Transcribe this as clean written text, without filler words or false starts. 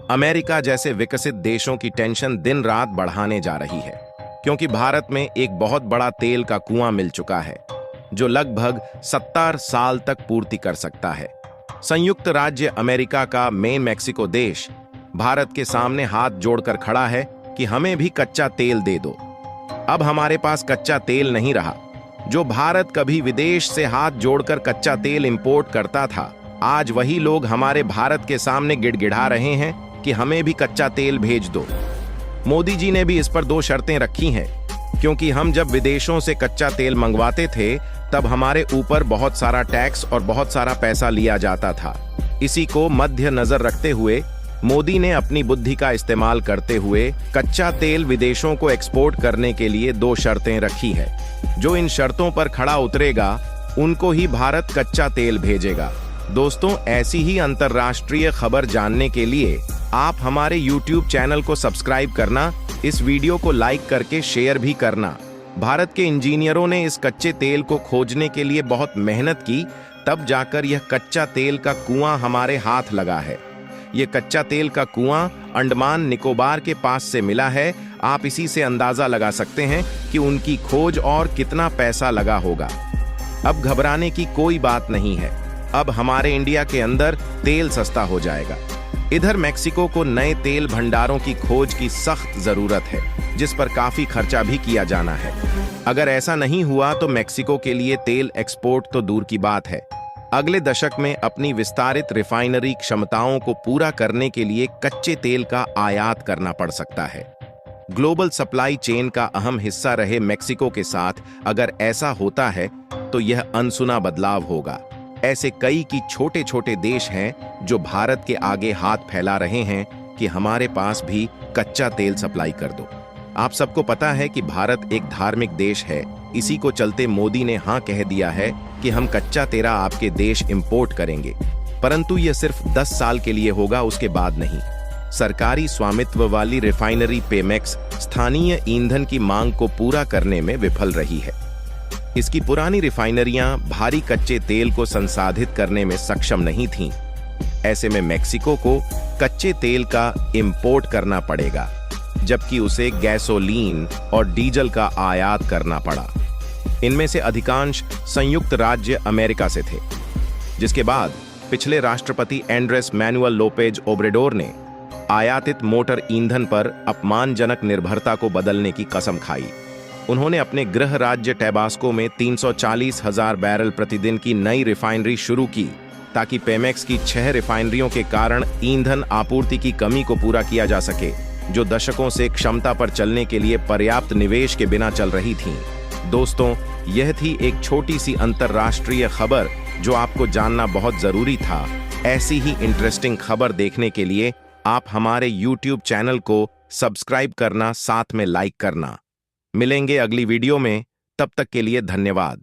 America जैसे विकसित देशों की टेंशन दिन रात बढ़ाने जा रही है, क्योंकि भारत में एक बहुत बड़ा तेल का कुआं मिल चुका है जो लगभग 70 साल तक पूर्ति कर सकता है। संयुक्त राज्य अमेरिका का मेन मेक्सिको देश भारत के सामने हाथ जोड़कर खड़ा है कि हमें भी कच्चा तेल दे दो। अब हमारे पास कच्चा तेल नहीं रहा। जो भारत कभी विदेश से हाथ जोड़कर कच्चा तेल इंपोर्ट करता था, आज वही लोग हमारे भारत के सामने गिड़गिड़ा रहे हैं कि हमें भी कच्चा तेल भेज दो। मोदी जी ने भी इस पर 2 शर्तें रखी हैं, क्योंकि हम जब विदेशों से कच्चा तेल मंगवाते थे तब हमारे ऊपर बहुत सारा टैक्स और बहुत सारा पैसा लिया जाता था। इसी को मध्य नजर रखते हुए मोदी ने अपनी बुद्धि का इस्तेमाल करते हुए कच्चा तेल विदेशों को एक्सपोर्ट करने के लिए 2 शर्तें रखी है। जो इन शर्तों पर खड़ा उतरेगा उनको ही भारत कच्चा तेल भेजेगा। दोस्तों, ऐसी ही अंतर्राष्ट्रीय खबर जानने के लिए आप हमारे YouTube चैनल को सब्सक्राइब करना, इस वीडियो को लाइक करके शेयर भी करना। भारत के इंजीनियरों ने इस कच्चे तेल को खोजने के लिए बहुत मेहनत की, तब जाकर यह कच्चा तेल का कुआं हमारे हाथ लगा है। ये कच्चा तेल का कुआं अंडमान निकोबार के पास से मिला है। आप इसी से अंदाजा लगा सकते हैं कि उनकी खोज और कितना पैसा लगा होगा। अब घबराने की कोई बात नहीं है। अब हमारे इंडिया के अंदर तेल सस्ता हो जाएगा। इधर मेक्सिको को नए तेल भंडारों की खोज की सख्त जरूरत है, जिस पर काफी खर्चा भी किया जाना है। अगर ऐसा नहीं हुआ तो मेक्सिको के लिए तेल एक्सपोर्ट तो दूर की बात है, अगले दशक में अपनी विस्तारित रिफाइनरी क्षमताओं को पूरा करने के लिए कच्चे तेल का आयात करना पड़ सकता है। ग्लोबल सप्लाई चेन का अहम हिस्सा रहे मेक्सिको के साथ अगर ऐसा होता है तो यह अनसुना बदलाव होगा। ऐसे कई की छोटे छोटे देश हैं जो भारत के आगे हाथ फैला रहे हैं कि हमारे पास भी कच्चा तेल सप्लाई कर दो। आप सबको पता है कि भारत एक धार्मिक देश है। इसी को चलते मोदी ने हाँ कह दिया है कि हम कच्चा तेल आपके देश इंपोर्ट करेंगे, परंतु यह सिर्फ 10 साल के लिए होगा, उसके बाद नहीं। सरकारी स्वामित्व वाली रिफाइनरी पेमेक्स स्थानीय ईंधन की मांग को पूरा करने में विफल रही है। इसकी पुरानी रिफाइनरियां भारी कच्चे तेल को संसाधित करने में सक्षम नहीं थीं। ऐसे में मेक्सिको को कच्चे तेल का इंपोर्ट करना पड़ेगा, जबकि उसे गैसोलीन और डीजल का आयात करना पड़ा। इनमें से अधिकांश संयुक्त राज्य अमेरिका से थे, जिसके बाद पिछले राष्ट्रपति एंड्रेस मैनुअल लोपेज ओब्रेडोर ने आयातित मोटर ईंधन पर अपमानजनक निर्भरता को बदलने की कसम खाई। उन्होंने अपने गृह राज्य टैबास्को में 340,000 बैरल प्रतिदिन की नई रिफाइनरी शुरू की, ताकि पेमेक्स की 6 रिफाइनरियों के कारण ईंधन आपूर्ति की कमी को पूरा किया जा सके, जो दशकों से क्षमता पर चलने के लिए पर्याप्त निवेश के बिना चल रही थीं। दोस्तों, यह थी एक छोटी सी अंतर्राष्ट्रीय खबर जो आपको जानना बहुत जरूरी था। ऐसी ही इंटरेस्टिंग खबर देखने के लिए आप हमारे YouTube चैनल को सब्सक्राइब करना, साथ में लाइक करना। मिलेंगे अगली वीडियो में, तब तक के लिए धन्यवाद।